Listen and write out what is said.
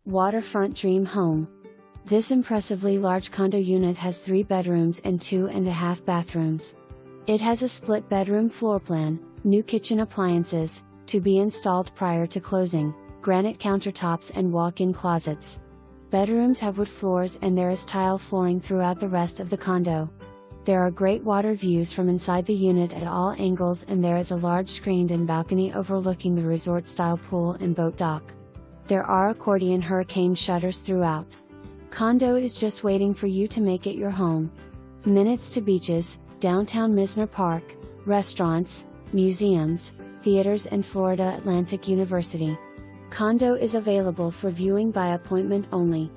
Waterfront Dream Home. This impressively large condo unit has 3 bedrooms and 2.5 bathrooms. It has a split bedroom floor plan, new kitchen appliances, to be installed prior to closing, granite countertops and walk-in closets. Bedrooms have wood floors and there is tile flooring throughout the rest of the condo. There are great water views from inside the unit at all angles, and there is a large screened-in balcony overlooking the resort-style pool and boat dock. There are accordion hurricane shutters throughout. Condo is just waiting for you to make it your home. Minutes to beaches, downtown Mizner Park, restaurants, museums, theaters and Florida Atlantic University. Condo is available for viewing by appointment only.